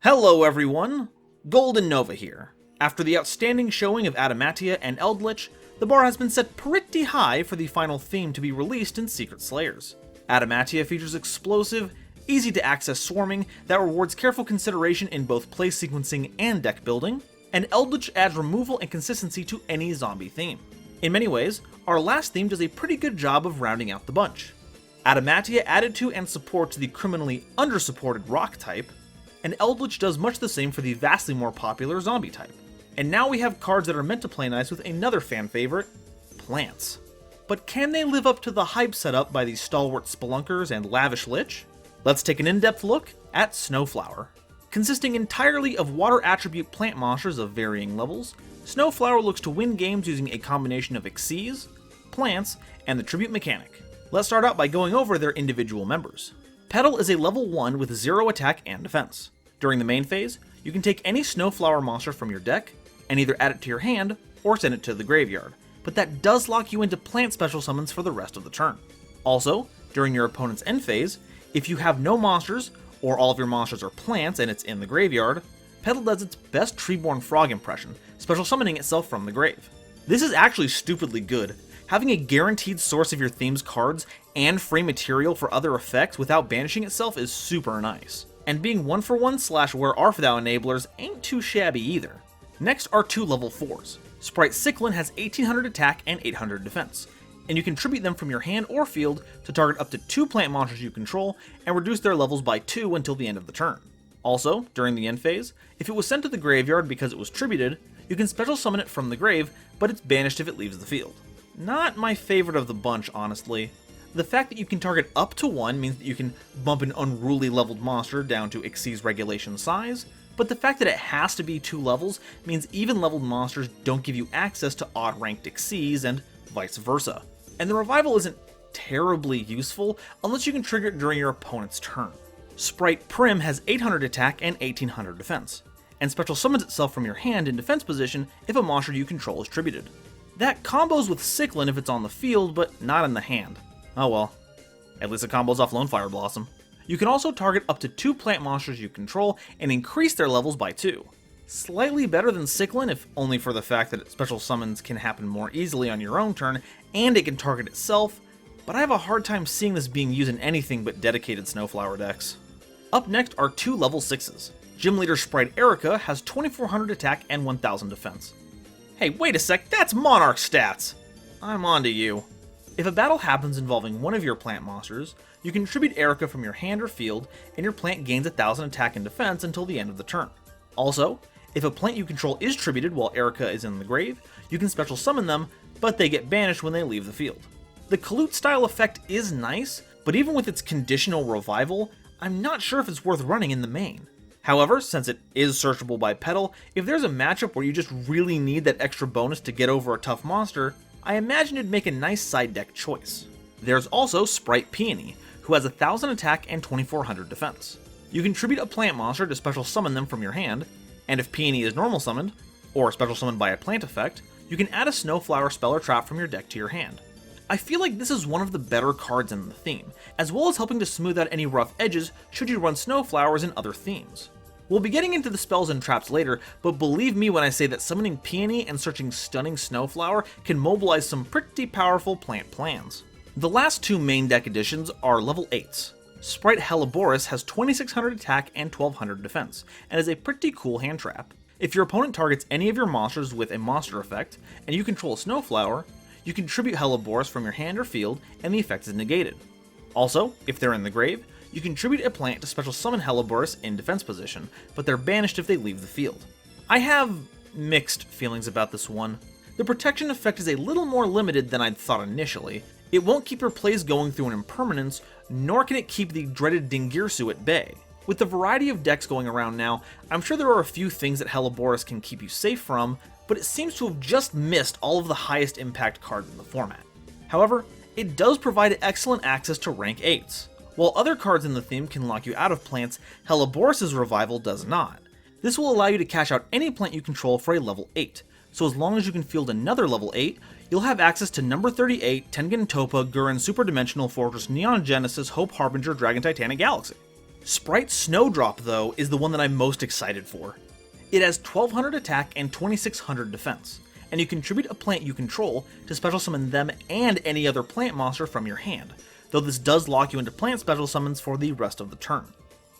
Hello everyone, GoldenNova here. After the outstanding showing of Adamatia and Eldlich, the bar has been set pretty high for the final theme to be released in Secret Slayers. Adamatia features explosive, easy to access swarming that rewards careful consideration in both play sequencing and deck building, and Eldlich adds removal and consistency to any zombie theme. In many ways, our last theme does a pretty good job of rounding out the bunch. Adamatia added to and supports the criminally under-supported rock type, and Eldlich does much the same for the vastly more popular zombie type. And now we have cards that are meant to play nice with another fan favorite, plants. But can they live up to the hype set up by these stalwart spelunkers and lavish lich? Let's take an in-depth look at Snowflower. Consisting entirely of water attribute plant monsters of varying levels, Snowflower looks to win games using a combination of Xyz, plants, and the tribute mechanic. Let's start out by going over their individual members. Petal is a level 1 with 0 attack and defense. During the main phase, you can take any Snowflower monster from your deck and either add it to your hand or send it to the graveyard, but that does lock you into plant special summons for the rest of the turn. Also, during your opponent's end phase, if you have no monsters or all of your monsters are plants and it's in the graveyard, Petal does its best Treeborn Frog impression, special summoning itself from the grave. This is actually stupidly good. Having a guaranteed source of your theme's cards and free material for other effects without banishing itself is super nice. And being 1-for-1 / where are thou enablers ain't too shabby either. Next are two level 4s. Sprite Cyclin has 1800 attack and 800 defense, and you can tribute them from your hand or field to target up to 2 plant monsters you control and reduce their levels by 2 until the end of the turn. Also, during the end phase, if it was sent to the graveyard because it was tributed, you can special summon it from the grave, but it's banished if it leaves the field. Not my favorite of the bunch, honestly. The fact that you can target up to 1 means that you can bump an unruly leveled monster down to Xyz regulation size, but the fact that it has to be 2 levels means even leveled monsters don't give you access to odd ranked Xyz and vice versa. And the revival isn't terribly useful unless you can trigger it during your opponent's turn. Sprite Prim has 800 attack and 1800 defense, and special summons itself from your hand in defense position if a monster you control is tributed. That combos with Cyclin if it's on the field, but not in the hand. Oh well, at least it combos off LONEFIRE Blossom. You can also target up to 2 plant monsters you control and increase their levels by 2. Slightly better than Cyclin, if only for the fact that special summons can happen more easily on your own turn, and it can target itself, but I have a hard time seeing this being used in anything but dedicated Snowflower decks. Up next are 2 level 6s. Gym Leader Sprite Rikka has 2400 attack and 1000 defense. Hey, wait a sec, that's Monarch stats! I'm onto you. If a battle happens involving one of your plant monsters, you can tribute Rikka from your hand or field, and your plant gains 1000 attack and defense until the end of the turn. Also, if a plant you control is tributed while Rikka is in the grave, you can special summon them, but they get banished when they leave the field. The Kalute style effect is nice, but even with its conditional revival, I'm not sure if it's worth running in the main. However, since it is searchable by Petal, if there's a matchup where you just really need that extra bonus to get over a tough monster, I imagine it'd make a nice side deck choice. There's also Sprite Peony, who has 1000 attack and 2400 defense. You can tribute a plant monster to special summon them from your hand, and if Peony is normal summoned, or special summoned by a plant effect, you can add a Snowflower spell or trap from your deck to your hand. I feel like this is one of the better cards in the theme, as well as helping to smooth out any rough edges should you run Snowflowers in other themes. We'll be getting into the spells and traps later, but believe me when I say that summoning Peony and searching Stunning Snowflower can mobilize some pretty powerful plant plans. The last 2 main deck additions are level 8s. Sprite Helleborus has 2600 attack and 1200 defense, and is a pretty cool hand trap. If your opponent targets any of your monsters with a monster effect, and you control a Snowflower, you can tribute Helleborus from your hand or field, and the effect is negated. Also, if they're in the grave, you can tribute a plant to special summon Helleborus in defense position, but they're banished if they leave the field. I have mixed feelings about this one. The protection effect is a little more limited than I'd thought initially. It won't keep your plays going through an impermanence, nor can it keep the dreaded Dingirsu at bay. With the variety of decks going around now, I'm sure there are a few things that Helleborus can keep you safe from, but it seems to have just missed all of the highest impact cards in the format. However, it does provide excellent access to rank 8s. While other cards in the theme can lock you out of plants, Helleborus' revival does not. This will allow you to cash out any plant you control for a level 8, so as long as you can field another level 8, you'll have access to number 38, Tengen Toppa, Gurren Superdimensional Fortress, Neon Genesis, Hope Harbinger, Dragon Titanic Galaxy. Sprite Snowdrop, though, is the one that I'm most excited for. It has 1200 attack and 2600 defense, and you contribute a plant you control to special summon them and any other plant monster from your hand, though this does lock you into plant special summons for the rest of the turn.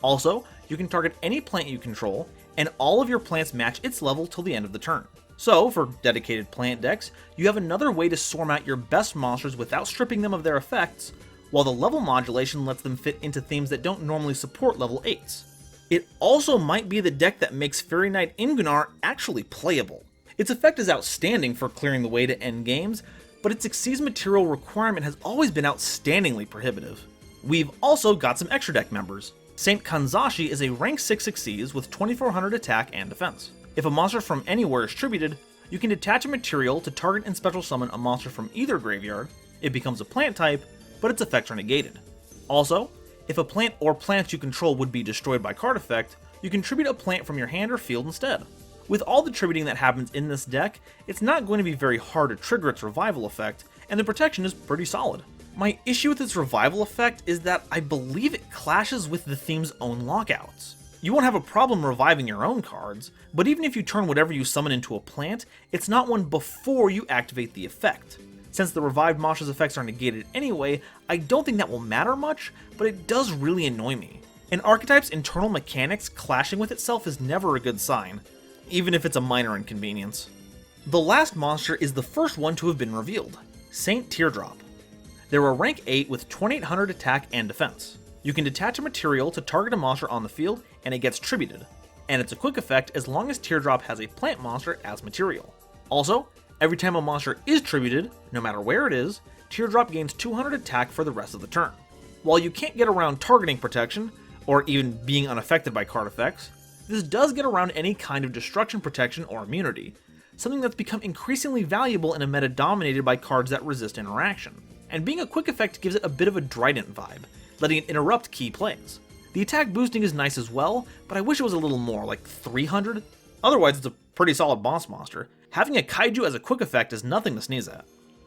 Also, you can target any plant you control, and all of your plants match its level till the end of the turn. So, for dedicated plant decks, you have another way to swarm out your best monsters without stripping them of their effects, while the level modulation lets them fit into themes that don't normally support level 8s. It also might be the deck that makes Fairy Knight Ingunar actually playable. Its effect is outstanding for clearing the way to end games, but its Xyz material requirement has always been outstandingly prohibitive. We've also got some extra deck members. Saint Kanzashi is a rank 6 Xyz with 2400 attack and defense. If a monster from anywhere is tributed, you can detach a material to target and special summon a monster from either graveyard. It becomes a plant type, but its effects are negated. Also, if a plant or plants you control would be destroyed by card effect, you can tribute a plant from your hand or field instead. With all the tributing that happens in this deck, it's not going to be very hard to trigger its revival effect, and the protection is pretty solid. My issue with its revival effect is that I believe it clashes with the theme's own lockouts. You won't have a problem reviving your own cards, but even if you turn whatever you summon into a plant, it's not one before you activate the effect. Since the revived monster's effects are negated anyway, I don't think that will matter much, but it does really annoy me. An archetype's internal mechanics clashing with itself is never a good sign, even if it's a minor inconvenience. The last monster is the first one to have been revealed, Saint Teardrop. They're a rank 8 with 2800 attack and defense. You can detach a material to target a monster on the field, and it gets tributed, and it's a quick effect as long as Teardrop has a plant monster as material. Also, every time a monster is tributed, no matter where it is, Teardrop gains 200 attack for the rest of the turn. While you can't get around targeting protection, or even being unaffected by card effects, this does get around any kind of destruction protection or immunity, something that's become increasingly valuable in a meta dominated by cards that resist interaction. And being a quick effect gives it a bit of a Trident vibe, letting it interrupt key plays. The attack boosting is nice as well, but I wish it was a little more, like 300? Otherwise it's a pretty solid boss monster. Having a kaiju as a quick effect is nothing to sneeze at.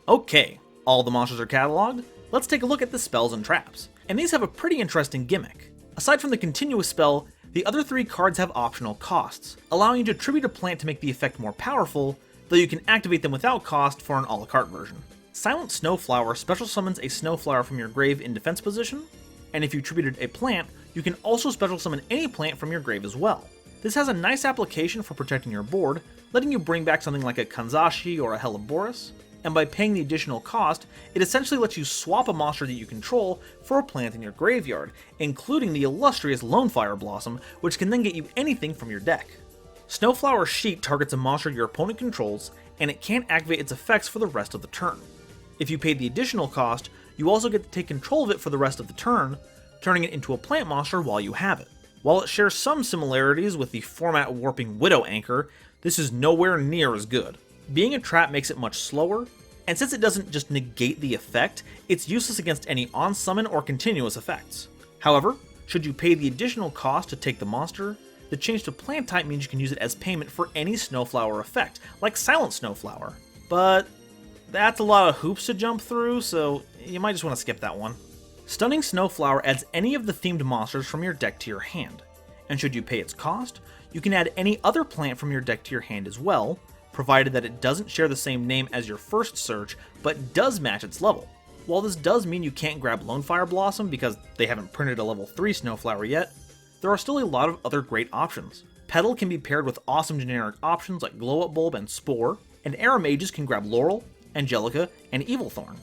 Okay, all the monsters are cataloged, let's take a look at the spells and traps. And these have a pretty interesting gimmick. Aside from the continuous spell, the other 3 cards have optional costs, allowing you to tribute a plant to make the effect more powerful, though you can activate them without cost for an a la carte version. Silent Snowflower special summons a Snowflower from your grave in defense position, and if you tributed a plant, you can also special summon any plant from your grave as well. This has a nice application for protecting your board, letting you bring back something like a Kanzashi or a Helleborus, and by paying the additional cost, it essentially lets you swap a monster that you control for a plant in your graveyard, including the illustrious LONEFIRE Blossom, which can then get you anything from your deck. Snowflower Sheet targets a monster your opponent controls, and it can't activate its effects for the rest of the turn. If you pay the additional cost, you also get to take control of it for the rest of the turn, turning it into a plant monster while you have it. While it shares some similarities with the format warping Widow Anchor, this is nowhere near as good. Being a trap makes it much slower, and since it doesn't just negate the effect, it's useless against any on-summon or continuous effects. However, should you pay the additional cost to take the monster, the change to plant type means you can use it as payment for any Snowflower effect, like Silent Snowflower. But that's a lot of hoops to jump through, so you might just want to skip that one. Stunning Snowflower adds any of the themed monsters from your deck to your hand, and should you pay its cost, you can add any other plant from your deck to your hand as well, provided that it doesn't share the same name as your first search, but does match its level. While this does mean you can't grab LONEFIRE Blossom because they haven't printed a level 3 Snowflower yet, there are still a lot of other great options. Petal can be paired with awesome generic options like Glow Up Bulb and Spore, and Era Mages can grab Laurel, Angelica, and Evilthorn.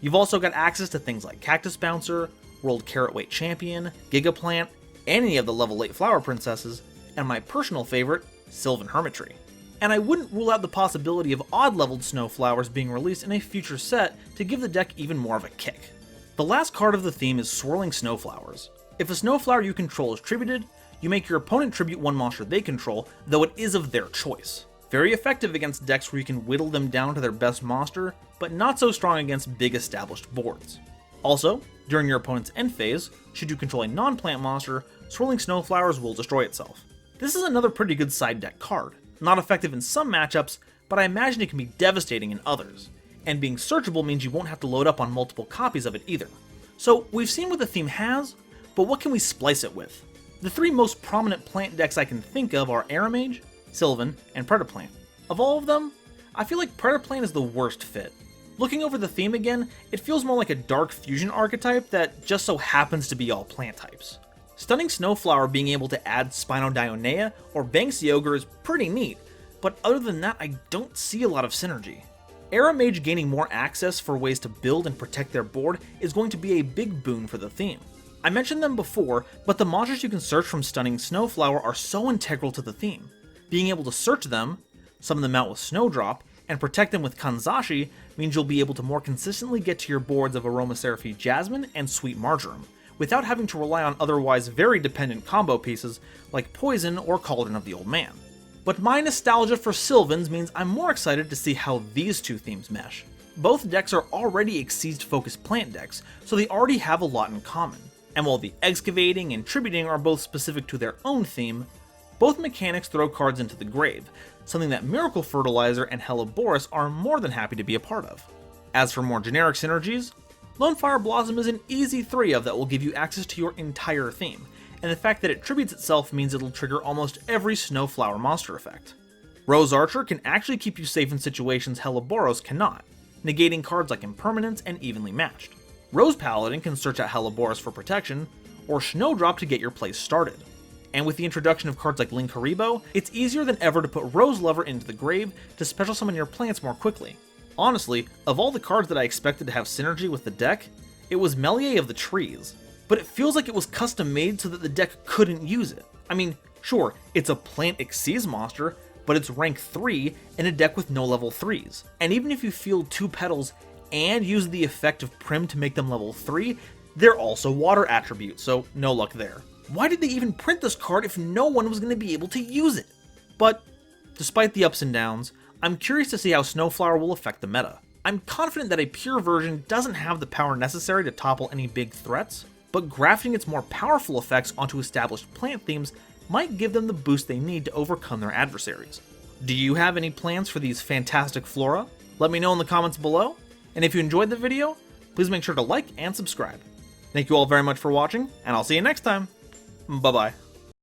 You've also got access to things like Cactus Bouncer, World Carrot Weight Champion, Gigaplant, any of the level 8 Flower Princesses, and my personal favorite, Sylvan Hermitry. And I wouldn't rule out the possibility of odd-leveled Snowflowers being released in a future set to give the deck even more of a kick. The last card of the theme is Swirling Snowflowers. If a Snowflower you control is tributed, you make your opponent tribute one monster they control, though it is of their choice. Very effective against decks where you can whittle them down to their best monster, but not so strong against big established boards. Also, during your opponent's end phase, should you control a non-plant monster, Swirling Snowflowers will destroy itself. This is another pretty good side deck card. Not effective in some matchups, but I imagine it can be devastating in others. And being searchable means you won't have to load up on multiple copies of it either. So we've seen what the theme has, but what can we splice it with? The three most prominent plant decks I can think of are Aramage, Sylvan, and Predaplant. Of all of them, I feel like Predaplant is the worst fit. Looking over the theme again, it feels more like a dark fusion archetype that just so happens to be all plant types. Stunning Snowflower being able to add Spinodionea or Banks Yogurt is pretty neat, but other than that I don't see a lot of synergy. Aramage gaining more access for ways to build and protect their board is going to be a big boon for the theme. I mentioned them before, but the monsters you can search from Stunning Snowflower are so integral to the theme. Being able to search them, summon them out with Snowdrop, and protect them with Kanzashi means you'll be able to more consistently get to your boards of Aromatherapy Jasmine and Sweet Marjoram, without having to rely on otherwise very dependent combo pieces like Poison or Cauldron of the Old Man. But my nostalgia for Sylvans means I'm more excited to see how these two themes mesh. Both decks are already Exceed-focused plant decks, so they already have a lot in common. And while the Excavating and Tributing are both specific to their own theme, both mechanics throw cards into the grave, something that Miracle Fertilizer and Helleborus are more than happy to be a part of. As for more generic synergies, LONEFIRE Blossom is an easy 3 of that will give you access to your entire theme, and the fact that it tributes itself means it'll trigger almost every Snowflower monster effect. Rose Archer can actually keep you safe in situations Helleborus cannot, negating cards like Impermanence and Evenly Matched. Rose Paladin can search out Helleborus for protection, or Snowdrop to get your play started. And with the introduction of cards like Linkuriboh, it's easier than ever to put Rose Lover into the grave to special summon your plants more quickly. Honestly, of all the cards that I expected to have synergy with the deck, it was MELIAE of the Trees. But it feels like it was custom made so that the deck couldn't use it. I mean, sure, it's a Plant Exceeds monster, but it's rank 3 in a deck with no level 3s. And even if you field 2 petals and use the effect of Prim to make them level 3, they're also water attributes, so no luck there. Why did they even print this card if no one was going to be able to use it? But, despite the ups and downs, I'm curious to see how Snowflower will affect the meta. I'm confident that a pure version doesn't have the power necessary to topple any big threats, but grafting its more powerful effects onto established plant themes might give them the boost they need to overcome their adversaries. Do you have any plans for these fantastic flora? Let me know in the comments below, and if you enjoyed the video, please make sure to like and subscribe. Thank you all very much for watching, and I'll see you next time. Bye-bye.